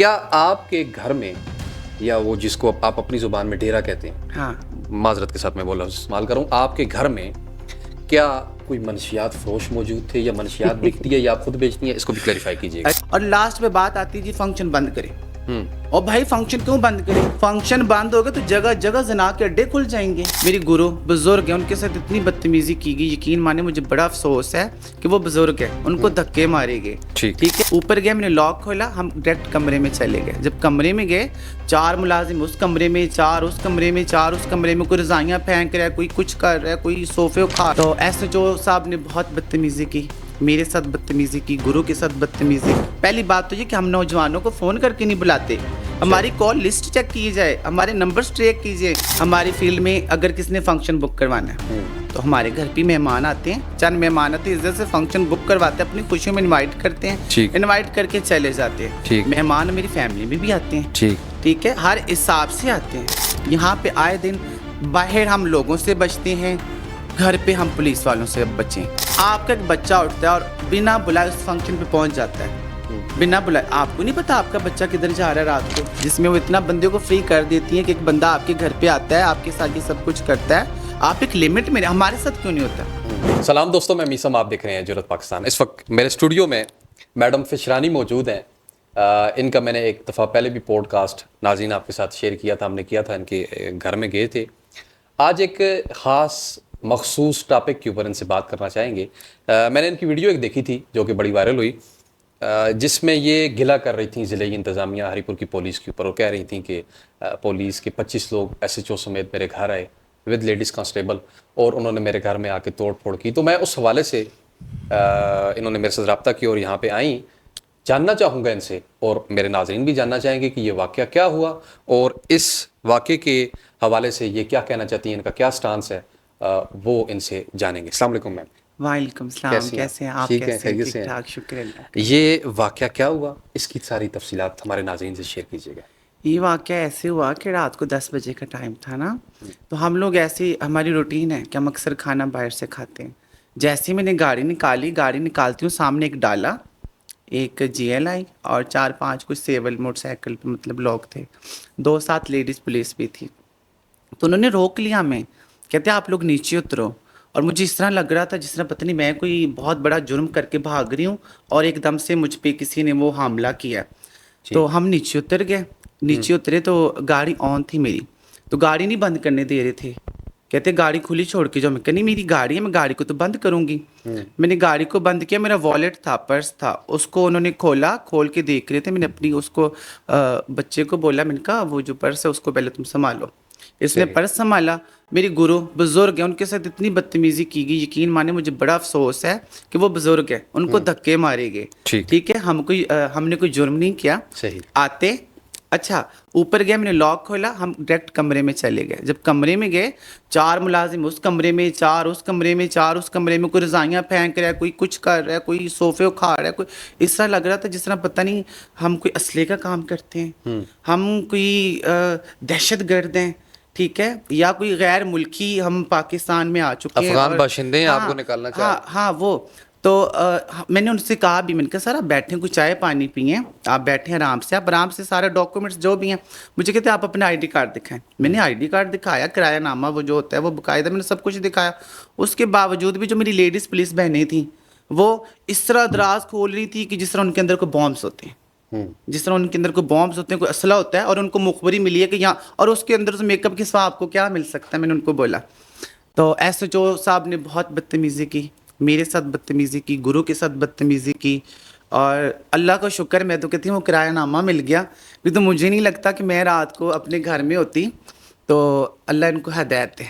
کیا آپ کے گھر میں یا وہ جس کو آپ اپنی زبان میں ڈیرا کہتے ہیں, ہاں معذرت کے ساتھ میں بولا استعمال کروں, آپ کے گھر میں کیا کوئی منشیات فروش موجود تھے یا منشیات بکتی ہے یا آپ خود بیچتی ہیں؟ اس کو بھی کلیریفائی کیجیے گا. اور لاسٹ میں بات آتی ہے جی فنکشن بند کرے. اور بھائی فنکشن کیوں بند کرے؟ فنکشن بند ہوگا تو جگہ جگہ زنا کے اڈے کھل جائیں گے. میری گرو بزرگ ہیں, ان کے ساتھ اتنی بدتمیزی کی گئی, یقین مانے مجھے بڑا افسوس ہے کہ وہ بزرگ ہیں, ان کو دھکے مارے گئے. ٹھیک ہے, اوپر گئے, میں نے لاک کھولا, ہم ڈائریکٹ کمرے میں چلے گئے. جب کمرے میں گئے, 4 ملازم اس کمرے میں, 4 اس کمرے میں, 4 اس کمرے میں, کوئی رضائیاں پھینک رہا ہے, کوئی کچھ کر رہا ہے, کوئی صوفے اکھاڑ. تو ایس ایچ او صاحب نے بہت بدتمیزی کی, میرے ساتھ بدتمیزی کی, گرو کے ساتھ بدتمیزی. پہلی بات تو یہ کہ ہم نوجوانوں کو فون کر کے نہیں بلاتے, ہماری کال لسٹ چیک کی جائے, ہمارے نمبرز ٹریک کیجیے. ہماری فیلڈ میں اگر کسی نے فنکشن بک کروانا ہے تو ہمارے گھر پہ مہمان آتے ہیں, چند مہمان آتے ہیں, عزت سے فنکشن بک کرواتے ہیں, اپنی خوشیوں میں انوائٹ کرتے ہیں, انوائٹ کر کے چلے جاتے ہیں. مہمان میری فیملی میں بھی آتے ہیں, ٹھیک ہے, ہر حساب سے آتے ہیں. یہاں پہ آئے دن باہر ہم لوگوں سے بچتے ہیں, گھر پہ ہم پولیس والوں سے بچیں. آپ کا ایک بچہ اٹھتا ہے اور بنا بلائے اس فنکشن پہ پہنچ جاتا ہے, بنا بلائے. آپ کو نہیں پتا آپ کا بچہ کدھر جا رہا ہے رات کو, جس میں وہ اتنا بندے کو فری کر دیتی ہیں کہ ایک بندہ آپ کے گھر پہ آتا ہے, آپ کے ساتھ یہ سب کچھ کرتا ہے. آپ ایک لمٹ میں, ہمارے ساتھ کیوں نہیں ہوتا؟ سلام دوستوں, میں میسم, آپ دیکھ رہے ہیں جرأت پاکستان. اس وقت میرے اسٹوڈیو میں میڈم فشرانی موجود ہیں. ان کا میں نے ایک دفعہ پہلے بھی پوڈ کاسٹ ناظرین آپ کے ساتھ شیئر کیا تھا, ہم نے کیا تھا, ان کے گھر میں گئے تھے. آج ایک خاص مخصوص ٹاپک کے اوپر ان سے بات کرنا چاہیں گے. میں نے ان کی ویڈیو ایک دیکھی تھی جو کہ بڑی وائرل ہوئی, جس میں یہ گلہ کر رہی تھیں ضلعی انتظامیہ ہری پور کی پولیس کے اوپر, اور کہہ رہی تھیں کہ پولیس کے 25 لوگ ایس ایچ او سمیت میرے گھر آئے ود لیڈیز کانسٹیبل, اور انہوں نے میرے گھر میں آ کے توڑ پھوڑ کی. تو میں اس حوالے سے انہوں نے میرے ساتھ رابطہ کیا اور یہاں پہ آئیں. جاننا چاہوں گا ان سے, اور میرے ناظرین بھی جاننا چاہیں گے کہ یہ واقعہ کیا ہوا, اور اس واقعے کے حوالے سے یہ کیا کہنا چاہتی ہیں, ان کا کیا سٹانس ہے, وہ ان سے جانیں گے. السلام علیکم میم. وعلیکم السلام, کیسے ہیں آپ؟ ٹھیک ہیں, کیسے ہیں؟ خیریت سے ٹھیک ہیں؟ ٹھاک, شکر اللہ. یہ واقعہ کیا ہوا, اس کی ساری تفصیلات ہمارے ناظرین سے شیئر کیجیے گا. یہ واقعہ ایسے ہوا کہ رات کو 10 بجے کا ٹائم تھا نا, تو ہم لوگ ایسی, ہماری روٹین ہے کہ ہم اکثر کھانا باہر سے کھاتے ہیں. جیسے میں نے گاڑی نکالتی ہوں, سامنے ایک ڈالا, ایک جی ایل آئی اور 4-5 کچھ سیول موٹر سائیکل پہ مطلب لوگ تھے, 2-7 لیڈیز پولیس بھی تھی. تو انہوں نے روک لیا ہمیں, کہتے آپ لوگ نیچے اترو. اور مجھے اس طرح لگ رہا تھا جس طرح پتہ نہیں میں کوئی بہت بڑا جرم کر کے بھاگ رہی ہوں اور ایک دم سے مجھ پہ کسی نے وہ حملہ کیا. تو ہم نیچے اتر گئے, نیچے اترے تو گاڑی آن تھی میری, تو گاڑی نہیں بند کرنے دے رہے تھے. کہتے گاڑی کھلی چھوڑ کے جاؤ. میں کہ نہیں, میری گاڑی ہے, میں گاڑی کو تو بند کروں گی. میں نے گاڑی کو بند کیا, میرا والیٹ تھا, پرس تھا, اس کو انہوں نے کھولا, کھول کے دیکھ رہے تھے. میں نے اپنی اس کو بچے کو بولا, میں نے کہا وہ جو پرس ہے اس کو پہلے تم سنبھالو. اس نے پرس سنبھالا. میری گرو بزرگ ہیں, ان کے ساتھ اتنی بدتمیزی کی گئی, یقین مانے مجھے بڑا افسوس ہے کہ وہ بزرگ ہیں, ان کو دھکے مارے گئے. ٹھیک ہے, ہم نے کوئی جرم نہیں کیا. آتے اچھا اوپر گئے, میں نے لاک کھولا, ہم ڈائریکٹ کمرے میں چلے گئے. جب کمرے میں گئے, 4 ملازم اس کمرے میں, 4 اس کمرے میں, 4 اس کمرے میں, کوئی رضائیاں پھینک رہا ہے, کوئی کچھ کر رہا ہے, کوئی صوفے اکھاڑ رہا ہے, کوئی اس طرح لگ رہا تھا جس طرح پتہ نہیں ہم کوئی اسلحے کا کام کرتے ہیں, ہم کوئی دہشت گرد ہیں, ٹھیک ہے, یا کوئی غیر ملکی ہم پاکستان میں آ چکے ہیں, افغان باشندے ہیں, آپ کو نکالنا چاہ رہے ہیں. ہاں وہ تو میں نے ان سے کہا بھی, میں نے کہا سر آپ بیٹھیں, کوئی چائے پانی پئیں, آپ بیٹھیں آرام سے, آپ آرام سے سارے ڈاکومنٹس جو بھی ہیں. مجھے کہتے ہیں آپ اپنا آئی ڈی کارڈ دکھائیں. میں نے آئی ڈی کارڈ دکھایا, کرایہ نامہ وہ جو ہوتا ہے وہ باقاعدہ میں نے سب کچھ دکھایا. اس کے باوجود بھی جو میری لیڈیز پولیس بہنیں تھیں وہ اس طرح دراز کھول رہی تھی کہ جس طرح ان کے اندر کوئی بامبس ہوتے ہیں, جس طرح ان کے اندر کوئی بامبس ہوتے ہیں, کوئی اسلحہ ہوتا ہے, اور ان کو مخبری ملی ہے کہ یہاں, اور اس کے اندر میک اپ کے سوا آپ کو کیا مل سکتا ہے. میں نے ان کو بولا. تو ایس ایچ او صاحب نے بہت بدتمیزی کی, میرے ساتھ بدتمیزی کی, گرو کے ساتھ بدتمیزی کی, اور اللہ کا شکر میں تو کہتی ہوں وہ کرایہ نامہ مل گیا. بھی تو مجھے نہیں لگتا کہ میں رات کو اپنے گھر میں ہوتی. تو اللہ ان کو ہدایت دے.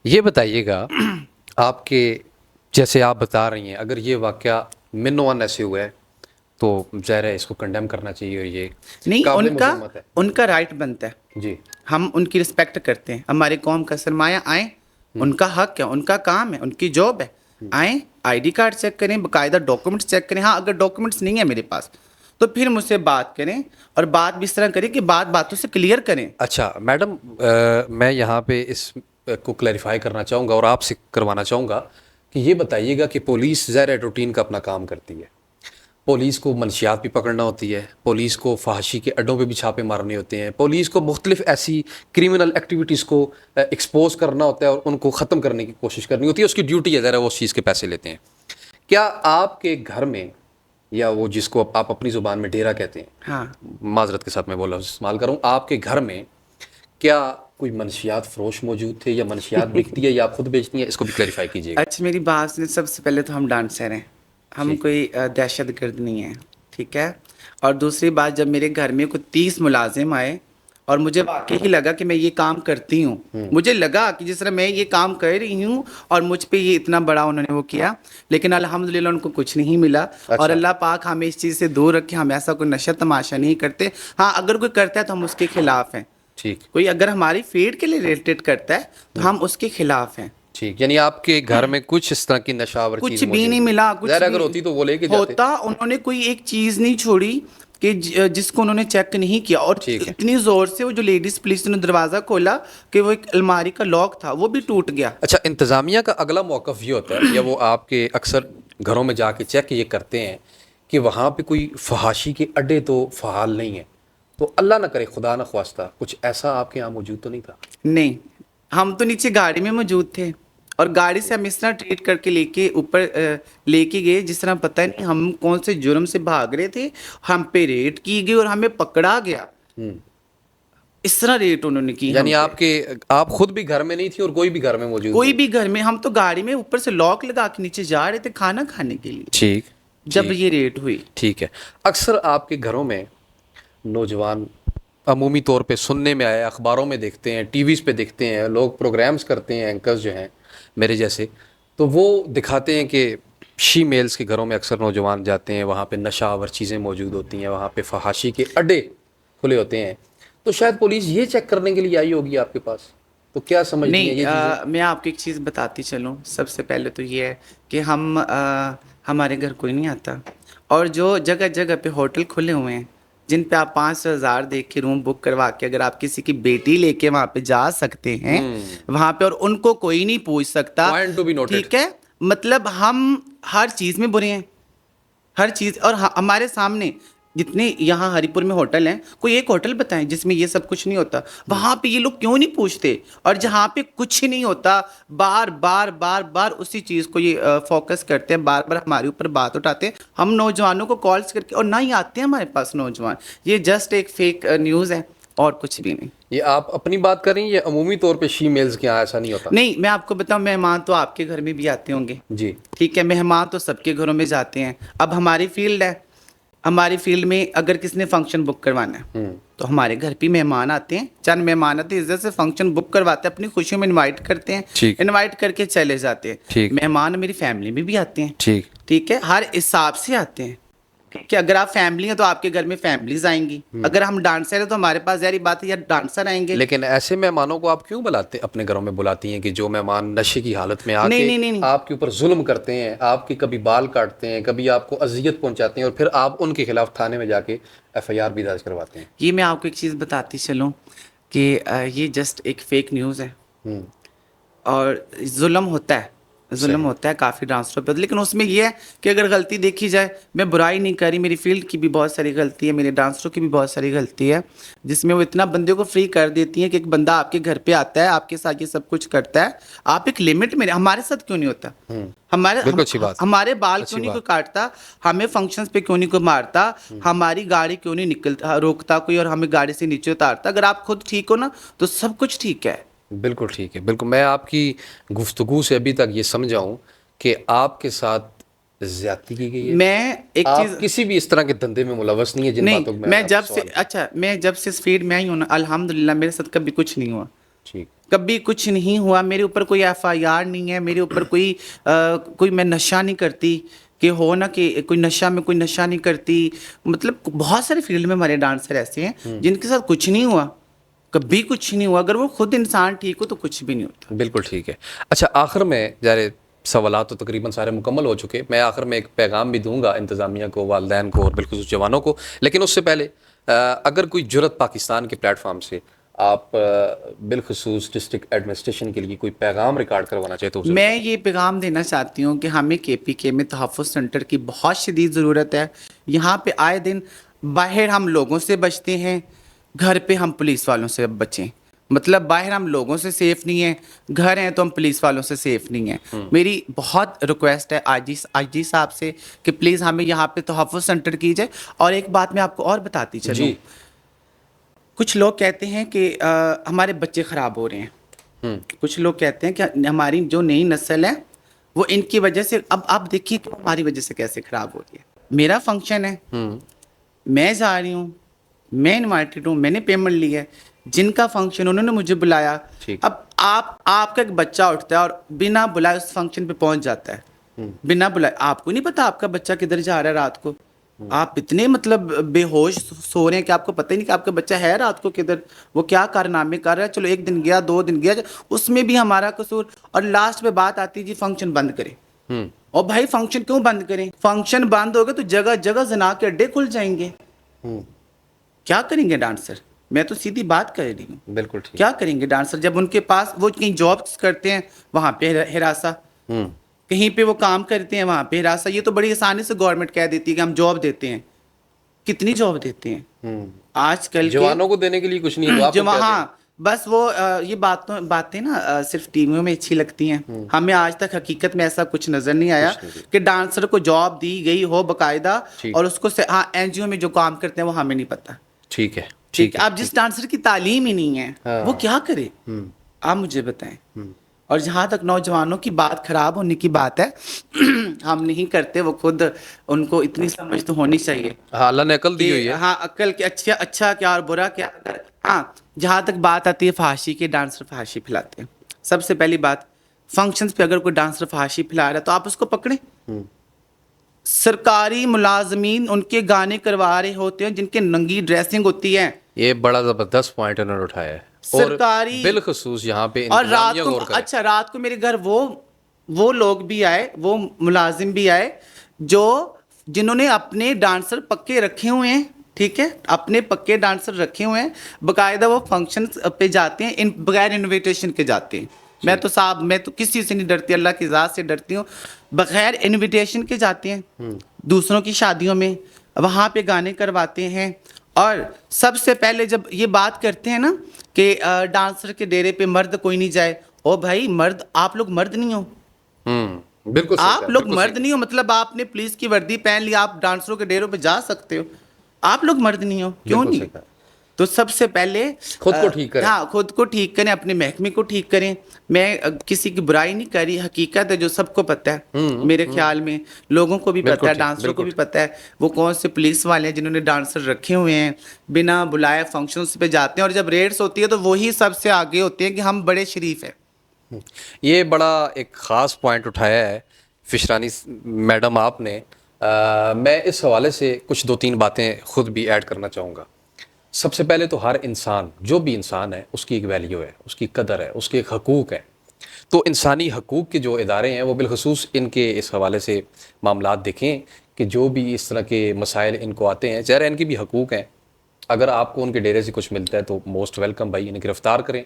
یہ بتائیے گا, آپ کے جیسے آپ بتا رہی ہیں, اگر یہ واقعہ منوان ایسے ہوا ہے تو ظاہر ہے اس کو کنڈیم کرنا چاہیے, اور یہ نہیں, قابل مذمت ہے. ان کا رائٹ بنتا ہے جی, ہم ان کی رسپیکٹ کرتے ہیں. ہماری قوم کا سرمایہ آئیں, ان کا حق ہے, ان کا کام ہے, ان کی جاب ہے. آئیں, آئی ڈی کارڈ چیک کریں, باقاعدہ ڈاکومنٹس چیک کریں. ہاں اگر ڈاکومنٹس نہیں ہے میرے پاس تو پھر مجھ سے بات کریں, اور بات بھی اس طرح کریں کہ باتوں سے کلیئر کریں. اچھا میڈم, میں یہاں پہ اس کو کلیریفائی کرنا چاہوں گا اور آپ سے کروانا چاہوں گا کہ یہ بتائیے گا کہ پولیس ظاہر روٹین کا اپنا کام کرتی ہے, پولیس کو منشیات بھی پکڑنا ہوتی ہے، پولیس کو فحاشی کے اڈوں پہ بھی چھاپے مارنے ہوتے ہیں، پولیس کو مختلف ایسی کرمنل ایکٹیویٹیز کو ایکسپوز کرنا ہوتا ہے اور ان کو ختم کرنے کی کوشش کرنی ہوتی ہے. اس کی ڈیوٹی ہے، ذرا وہ اس چیز کے پیسے لیتے ہیں. کیا آپ کے گھر میں، یا وہ جس کو آپ اپنی زبان میں ڈیرا کہتے ہیں، ہاں معذرت کے ساتھ میں بولا استعمال کروں، آپ کے گھر میں کیا کوئی منشیات فروش موجود تھے یا منشیات بکتی ہے یا آپ خود بیچتی ہیں؟ اس کو بھی کلیریفائی کیجیے گا. اچھا میری بات سنیں، سب سے پہلے تو ہم ڈانسر ہیں، ہم کوئی دہشت گرد نہیں ہیں، ٹھیک ہے. اور دوسری بات، جب میرے گھر میں کوئی 30 ملازم آئے اور مجھے واقعی ہی لگا کہ میں یہ کام کرتی ہوں، مجھے لگا کہ جس طرح میں یہ کام کر رہی ہوں اور مجھ پہ یہ اتنا بڑا انہوں نے وہ کیا، لیکن الحمدللہ ان کو کچھ نہیں ملا. اور اللہ پاک ہمیں اس چیز سے دور رکھے، ہم ایسا کوئی نشہ تماشا نہیں کرتے. ہاں اگر کوئی کرتا ہے تو ہم اس کے خلاف ہیں. ٹھیک کوئی اگر ہماری فیلڈ کے لیے ریلیٹڈ کرتا ہے تو ہم اس کے خلاف ہیں. ٹھیک، یعنی آپ کے گھر میں کچھ اس طرح کی نشاور چیز کچھ بھی نہیں ملا، کچھ ظاہر اگر بھی ہوتی تو وہ لے کے جاتے. ہوتا. انہوں نے کوئی ایک چیز نہیں چھوڑی کہ جس کو انہوں نے چیک نہیں کیا. اور اتنی زور سے وہ جو لیڈیز پولیس نے دروازہ کھولا کہ وہ ایک الماری کا لاک تھا وہ بھی ٹوٹ گیا. اچھا، انتظامیہ کا اگلا موقف یہ ہوتا ہے، یا وہ آپ کے اکثر گھروں میں جا کے چیک یہ کرتے ہیں کہ وہاں پہ کوئی فحاشی کے اڈے تو فعال نہیں ہیں، تو اللہ نہ کرے خدا نہ خواستہ کچھ ایسا آپ کے یہاں موجود تو نہیں تھا؟ نہیں، ہم تو نیچے گاڑی میں موجود تھے اور گاڑی سے ہم اس طرح ٹریٹ کر کے لے کے اوپر لے کے گئے جس طرح پتہ نہیں ہم کون سے جرم سے بھاگ رہے تھے. ہم پہ ریڈ کی گئی اور ہمیں پکڑا گیا. اس طرح ریٹ انہوں نے کی. یعنی آپ خود بھی گھر میں نہیں تھی اور کوئی بھی گھر میں موجود کوئی بھی گھر میں، ہم تو گاڑی میں اوپر سے لاک لگا کے نیچے جا رہے تھے کھانا کھانے کے لیے. ٹھیک، جب یہ ریٹ ہوئی. ٹھیک ہے. اکثر آپ کے گھروں میں نوجوان عمومی طور پہ سننے میں آیا، اخباروں میں دیکھتے ہیں، ٹی ویز پہ دیکھتے ہیں، لوگ پروگرامز کرتے ہیں، اینکرز جو ہیں میرے جیسے، تو وہ دکھاتے ہیں کہ شی میلز کے گھروں میں اکثر نوجوان جاتے ہیں، وہاں پہ نشہ آور چیزیں موجود ہوتی ہیں، وہاں پہ فحاشی کے اڈے کھلے ہوتے ہیں. تو شاید پولیس یہ چیک کرنے کے لیے آئی ہوگی آپ کے پاس، تو کیا سمجھتی ہیں یہ چیزیں؟ میں آپ کو ایک چیز بتاتی چلوں. سب سے پہلے تو یہ ہے کہ ہمارے گھر کوئی نہیں آتا. اور جو جگہ جگہ پہ ہوٹل کھلے ہوئے ہیں جن پہ آپ 5,000 دے کے روم بک کروا کے اگر آپ کسی کی بیٹی لے کے وہاں پہ جا سکتے ہیں وہاں پہ اور ان کو کوئی نہیں پوچھ سکتا، ٹھیک ہے. مطلب ہم ہر چیز میں برے ہیں، ہر چیز. اور ہمارے سامنے جتنے یہاں ہری پور میں ہوٹل ہیں، کوئی ایک ہوٹل بتائیں جس میں یہ سب کچھ نہیں ہوتا. وہاں پہ یہ لوگ کیوں نہیں پوچھتے؟ اور جہاں پہ کچھ نہیں ہوتا بار بار بار بار اسی چیز کو یہ فوکس کرتے ہیں، بار بار ہمارے اوپر بات اٹھاتے ہیں. ہم نوجوانوں کو کالز کر کے، اور نہ ہی آتے ہیں ہمارے پاس نوجوان. یہ جسٹ ایک فیک نیوز ہے اور کچھ بھی نہیں. یہ آپ اپنی بات کر رہی ہیں یا عمومی طور پہ شی میلز کے یہاں ایسا نہیں ہوتا؟ نہیں، میں آپ کو بتاؤں، مہمان تو آپ کے گھر میں بھی آتے ہوں گے، جی ٹھیک ہے. مہمان تو سب کے گھروں میں جاتے ہیں. اب ہماری فیلڈ ہے، ہماری فیلڈ میں اگر کسی نے فنکشن بک کروانا ہے تو ہمارے گھر پہ مہمان آتے ہیں. چند مہمان آتے ہیں، عزت سے فنکشن بک کرواتے ہیں، اپنی خوشیوں میں انوائٹ کرتے ہیں، انوائٹ کر کے چلے جاتے ہیں. مہمان میری فیملی میں بھی آتے ہیں، ٹھیک ہے، ہر حساب سے آتے ہیں. کہ اگر آپ فیملی ہیں تو آپ کے گھر میں فیملیز آئیں گی. اگر ہم ڈانسر ہیں تو ہمارے پاس ظاہری بات ہے یا ڈانسر آئیں گے. لیکن ایسے مہمانوں کو آپ کیوں بلاتے اپنے گھروں میں بلاتی ہیں کہ جو مہمان نشے کی حالت میں آ کے آپ کے اوپر ظلم کرتے ہیں، آپ کے کبھی بال کاٹتے ہیں، کبھی آپ کو اذیت پہنچاتے ہیں، اور پھر آپ ان کے خلاف تھانے میں جا کے FIR بھی درج کرواتے ہیں؟ یہ میں آپ کو ایک چیز بتاتی چلوں کہ یہ جسٹ ایک فیک نیوز ہے. اور ظلم ہوتا ہے، ظلم ہوتا ہے کافی ڈانسروں پہ. لیکن اس میں یہ ہے کہ اگر غلطی دیکھی جائے، میں برائی نہیں کر رہی، میری فیلڈ کی بھی بہت ساری غلطی ہے، میرے ڈانسروں کی بھی بہت ساری غلطی ہے، جس میں وہ اتنا بندے کو فری کر دیتی ہیں کہ ایک بندہ آپ کے گھر پہ آتا ہے، آپ کے ساتھ یہ سب کچھ کرتا ہے، آپ ایک لمٹ میں. ہمارے ساتھ کیوں نہیں ہوتا؟ ہمارے بال کیوں نہیں کوئی کاٹتا؟ ہمیں فنکشنز پہ کیوں نہیں کوئی مارتا؟ ہماری گاڑی کیوں نہیں نکلتا روکتا کوئی اور ہمیں گاڑی سے نیچے اتارتا؟ اگر آپ خود ٹھیک ہو نا تو سب کچھ ٹھیک ہے. بالکل ٹھیک ہے، بالکل. میں آپ کی گفتگو سے ابھی تک یہ سمجھا ہوں کہ آپ کے ساتھ زیادتی کی گئی ہے. میں ایک چیز، آپ کسی بھی اس طرح کے دھندے میں ملوث نہیں ہے جن باتوں میں میں جب سے اس فیلڈ میں آئی ہوں نا، الحمدللہ میرے ساتھ کبھی کچھ نہیں ہوا. ٹھیک، کبھی کچھ نہیں ہوا. میرے اوپر کوئی FIR نہیں ہے، میرے اوپر کوئی میں نشہ نہیں کرتی کہ ہو نا کہ کوئی نشہ میں کوئی نشہ نہیں کرتی. مطلب بہت سارے فیلڈ میں ہمارے ڈانسر ایسے ہیں جن کے ساتھ کچھ نہیں ہوا، کبھی کچھ نہیں ہوا. اگر وہ خود انسان ٹھیک ہو تو کچھ بھی نہیں ہوتا. بالکل ٹھیک ہے. اچھا، آخر میں ظاہر سوالات تو تقریباً سارے مکمل ہو چکے. میں آخر میں ایک پیغام بھی دوں گا انتظامیہ کو، والدین کو اور بالخصوص جوانوں کو. لیکن اس سے پہلے اگر کوئی جرت پاکستان کے پلیٹ فارم سے آپ بالخصوص ڈسٹرکٹ ایڈمنسٹریشن کے لیے کوئی پیغام ریکارڈ کروانا چاہتے ہو؟ میں یہ پیغام دینا چاہتی ہوں کہ ہمیں KPK میں تحفظ سینٹر کی بہت شدید ضرورت ہے. یہاں پہ آئے دن باہر ہم لوگوں سے بچتے ہیں, گھر پہ ہم پولیس والوں سے بچیں. مطلب باہر ہم لوگوں سے سیف نہیں ہیں, گھر ہیں تو ہم پولیس والوں سے سیف نہیں ہیں. میری بہت ریکویسٹ ہے آئی جی صاحب سے کہ پلیز ہمیں یہاں پہ تحفظ سینٹر کیجیے. اور ایک بات میں آپ کو اور بتاتی چلوں, جی. کچھ لوگ کہتے ہیں کہ ہمارے بچے خراب ہو رہے ہیں, کچھ لوگ کہتے ہیں کہ ہماری جو نئی نسل ہے وہ ان کی وجہ سے, اب آپ دیکھیے کہ ہماری وجہ سے کیسے خراب ہو رہی ہے. میرا فنکشن ہے, میں جا رہی ہوں, میں انوائٹڈ ہوں, میں نے پیمنٹ لی ہے. جن کا فنکشن انہوں نے مجھے بلایا, اب آپ کا ایک بچہ اٹھتا ہے اور بنا بلائے اس فنکشن پہ پہنچ جاتا ہے, بنا بلائے. آپ کو نہیں پتا آپ کا بچہ کدھر جا رہا ہے رات کو, آپ اتنے مطلب بے ہوش سو رہے ہیں کہ آپ کو پتہ ہی نہیں کہ آپ کا بچہ ہے رات کو کدھر, وہ کیا کارنامے کر رہا ہے. چلو ایک دن گیا, 2 دن گیا, اس میں بھی ہمارا قصور. اور لاسٹ میں بات آتی ہے جی فنکشن بند کریں. اور بھائی فنکشن کیوں بند کریں؟ فنکشن بند ہوگا تو جگہ جگہ زنا کے اڈے کھل جائیں گے. کیا کریں گے ڈانسر؟ میں تو سیدھی بات کر رہی ہوں. بالکل ٹھیک. کیا کریں گے ڈانسر جب ان کے پاس وہ کہیں جابس کرتے ہیں وہاں پہ ہراساں, کہیں پہ وہ کام کرتے ہیں وہاں پہ ہراساں. یہ تو بڑی آسانی سے گورنمنٹ کہہ دیتی ہے کہ ہم جاب دیتے ہیں. کتنی جاب دیتے ہیں آج کل کے جوانوں کو دینے کے لیے کچھ نہیں, تو آپ جو وہاں بس وہ یہ باتیں نا صرف ٹی ویوں میں اچھی لگتی ہیں. ہمیں آج تک حقیقت میں ایسا کچھ نظر نہیں آیا کہ ڈانسر کو جاب دی گئی ہو باقاعدہ, اور اس کو ہاں NGO میں جو کام کرتے ہیں وہ ہمیں نہیں پتا. ٹھیک ہے, ٹھیک ہے. اب جس ڈانسر کی تعلیم ہی نہیں ہے وہ کیا کرے, آپ مجھے بتائیں. اور جہاں تک نوجوانوں کی بات خراب ہونے کی بات ہے, ہم نہیں کرتے, وہ خود, ان کو اتنی سمجھ تو ہونی چاہیے. ہاں اللہ نے عقل دی ہوئی ہے. ہاں عقل کہ اچھا کیا اور برا کیا. ہاں جہاں تک بات آتی ہے فحاشی کے, ڈانسر فحاشی پھیلاتے ہیں. سب سے پہلی بات, فنکشنز پہ اگر کوئی ڈانسر فحاشی پھیلا رہا ہے تو آپ اس کو پکڑیں. سرکاری ملازمین ان کے گانے کروا رہے ہوتے ہیں جن کے ننگی ڈریسنگ ہوتی ہے. یہ بڑا زبردست پوائنٹ انہوں نے اٹھایا ہے, سرکاری بالخصوص یہاں پہ اور انتظامیہ غور کرے. اچھا رات کو میرے گھر وہ لوگ بھی آئے, وہ ملازم بھی آئے جنہوں نے اپنے ڈانسر پکے رکھے ہوئے ہیں. ٹھیک ہے, اپنے پکے ڈانسر رکھے ہوئے ہیں باقاعدہ. وہ فنکشن پہ جاتے ہیں بغیر انویٹیشن کے جاتے ہیں. میں تو کسی سے نہیں ڈرتی, اللہ کی ذات سے ڈرتی ہوں. بغیر انویٹیشن کے جاتے ہیں دوسروں کی شادیوں میں, وہاں پہ گانے کرواتے ہیں. اور سب سے پہلے جب یہ بات کرتے ہیں نا کہ ڈانسر کے ڈیرے پہ مرد کوئی نہیں جائے, او بھائی مرد, آپ لوگ مرد نہیں ہو. بالکل آپ لوگ مرد نہیں ہو, مطلب آپ نے پولیس کی وردی پہن لی, آپ ڈانسروں کے ڈیروں پہ جا سکتے ہو. آپ لوگ مرد نہیں ہو, کیوں نہیں؟ تو سب سے پہلے خود کو ٹھیک کریں. ہاں خود کو ٹھیک کریں, اپنے محکمے کو ٹھیک کریں. میں کسی کی برائی نہیں کر رہی, حقیقت ہے جو سب کو پتہ ہے. میرے خیال میں لوگوں کو بھی پتہ ہے, ڈانسروں کو بھی پتہ ہے وہ کون سے پولیس والے ہیں جنہوں نے ڈانسر رکھے ہوئے ہیں, بنا بلائے فنکشنز پہ جاتے ہیں. اور جب ریڈس ہوتی ہے تو وہی سب سے آگے ہوتے ہیں کہ ہم بڑے شریف ہیں. یہ بڑا ایک خاص پوائنٹ اٹھایا ہے فشرانی میڈم آپ نے. میں اس حوالے سے کچھ 2-3 باتیں خود بھی ایڈ کرنا چاہوں گا. سب سے پہلے تو ہر انسان, جو بھی انسان ہے, اس کی ایک ویلیو ہے, اس کی قدر ہے, اس کے ایک حقوق ہیں. تو انسانی حقوق کے جو ادارے ہیں وہ بالخصوص ان کے اس حوالے سے معاملات دیکھیں کہ جو بھی اس طرح کے مسائل ان کو آتے ہیں, ظاہر ان کی بھی حقوق ہیں. اگر آپ کو ان کے ڈیرے سے کچھ ملتا ہے تو موسٹ ویلکم بھائی, انہیں گرفتار کریں,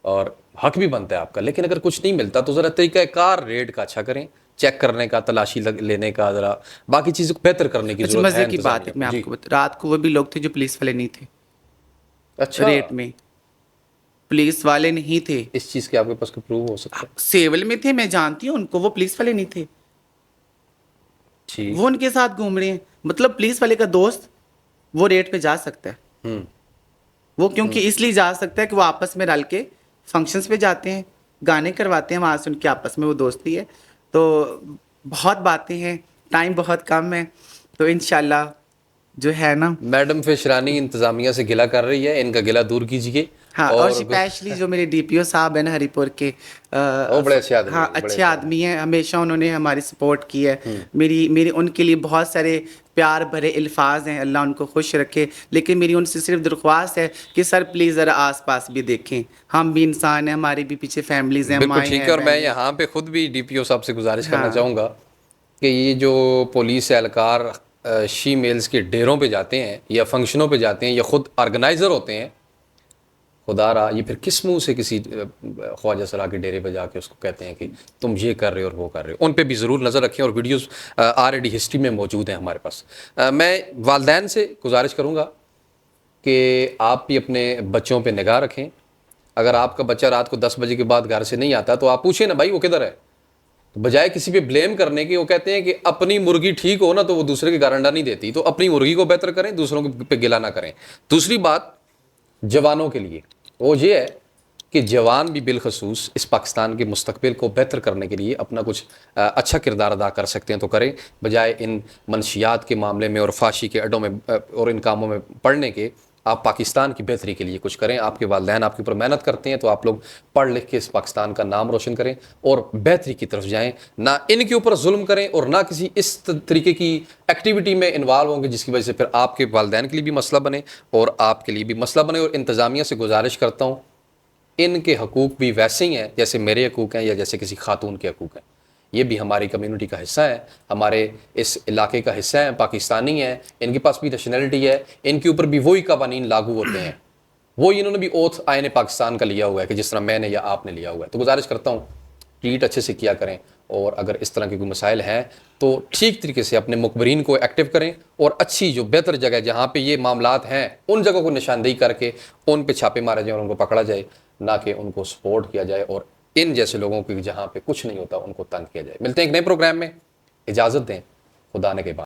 اور حق بھی بنتا ہے آپ کا. لیکن اگر کچھ نہیں ملتا تو ذرا طریقہ کار ریڈ کا اچھا کریں, چیک کرنے کا, تلاشی لینے کا, ذرا باقی چیزوں کو بہتر کرنے کی ضرورت ہے. مزے کی بات ہے, میں آپ کو رات کو وہ بھی لوگ تھے جو پولیس والے نہیں تھے. اچھا, ریٹ میں پولیس والے نہیں تھے. اس چیز کے آپ کے پاس کوئی پروف ہو سکتا ہے؟ سیول میں تھے, میں جانتی ہوں ان کو, وہ پولیس والے نہیں تھے. وہ ان کے ساتھ گھوم رہے ہیں, مطلب پولیس والے کا دوست وہ ریٹ پہ جا سکتا ہے. وہ کیونکہ اس لیے جا سکتا ہے کہ وہ آپس میں رل کے فنکشنز پہ جاتے ہیں, گانے کرواتے ہیں, وہاں سے ان کے آپس میں وہ دوستی ہے. تو بہت باتیں ہیں, ٹائم بہت کم ہے, تو انشاءاللہ جو ہے نا. میڈم فشرانی انتظامیہ سے گلہ کر رہی ہے, ان کا گلہ دور کیجیے. ہاں, اور اسپیشلی جو میرے DPO صاحب ہیں نا ہری پور کے, وہ بڑے اچھے آدمی, ہاں اچھے آدمی ہیں, ہمیشہ انہوں نے ہماری سپورٹ کی ہے. میری ان کے لیے بہت سارے پیار بھرے الفاظ ہیں, اللہ ان کو خوش رکھے. لیکن میری ان سے صرف درخواست ہے کہ سر پلیز ذرا آس پاس بھی دیکھیں, ہم بھی انسان ہیں, ہماری بھی پیچھے فیملیز ہیں. بالکل ٹھیک ہے. اور میں یہاں پہ خود بھی DPO صاحب سے گزارش کرنا چاہوں گا کہ یہ جو پولیس اہلکار شی میلز کے ڈیروں پہ جاتے ہیں یا فنکشنوں پہ جاتے ہیں یا خود آرگنائزر ہوتے ہیں, خدا را یہ پھر کس منہ سے کسی خواجہ سرا کے ڈیرے پہ جا کے اس کو کہتے ہیں کہ تم یہ کر رہے ہو اور وہ کر رہے ہو. ان پہ بھی ضرور نظر رکھیں, اور ویڈیوز آلریڈی ہسٹری میں موجود ہیں ہمارے پاس. میں والدین سے گزارش کروں گا کہ آپ بھی اپنے بچوں پہ نگاہ رکھیں. اگر آپ کا بچہ رات کو 10 بجے کے بعد گھر سے نہیں آتا تو آپ پوچھیں نا بھائی وہ کدھر ہے. تو بجائے کسی پہ بلیم کرنے کے, وہ کہتے ہیں کہ اپنی مرغی ٹھیک ہو نا تو وہ دوسرے کے گھر انڈا نہیں دیتی, تو اپنی مرغی کو بہتر کریں, دوسروں پہ گلا نہ کریں. دوسری بات جوانوں کے لیے وہ یہ ہے کہ جوان بھی بالخصوص اس پاکستان کے مستقبل کو بہتر کرنے کے لیے اپنا کچھ اچھا کردار ادا کر سکتے ہیں تو کریں, بجائے ان منشیات کے معاملے میں اور فحاشی کے اڈوں میں اور ان کاموں میں پڑھنے کے آپ پاکستان کی بہتری کے لیے کچھ کریں. آپ کے والدین آپ کے اوپر محنت کرتے ہیں تو آپ لوگ پڑھ لکھ کے اس پاکستان کا نام روشن کریں اور بہتری کی طرف جائیں, نہ ان کے اوپر ظلم کریں اور نہ کسی اس طریقے کی ایکٹیویٹی میں انوالو ہوں گے جس کی وجہ سے پھر آپ کے والدین کے لیے بھی مسئلہ بنے اور آپ کے لیے بھی مسئلہ بنے. اور انتظامیہ سے گزارش کرتا ہوں ان کے حقوق بھی ویسے ہی ہیں جیسے میرے حقوق ہیں یا جیسے کسی خاتون کے حقوق ہیں. یہ بھی ہماری کمیونٹی کا حصہ ہے, ہمارے اس علاقے کا حصہ ہیں, پاکستانی ہیں, ان کے پاس بھی نیشنلٹی ہے, ان کے اوپر بھی وہی قوانین لاگو ہوتے ہیں, وہی انہوں نے بھی اوتھ آئین پاکستان کا لیا ہوا ہے کہ جس طرح میں نے یا آپ نے لیا ہوا ہے. تو گزارش کرتا ہوں ٹریٹ اچھے سے کیا کریں, اور اگر اس طرح کے کوئی مسائل ہیں تو ٹھیک طریقے سے اپنے مخبرین کو ایکٹیو کریں, اور اچھی جو بہتر جگہ جہاں پہ یہ معاملات ہیں ان جگہوں کو نشاندہی کر کے ان پہ چھاپے مارے جائیں اور ان کو پکڑا جائے, نہ کہ ان کو سپورٹ کیا جائے اور ان جیسے لوگوں کی جہاں پہ کچھ نہیں ہوتا ان کو تنگ کیا جائے. ملتے ہیں ایک نئے پروگرام میں, اجازت دیں, خدا نے کے بعد.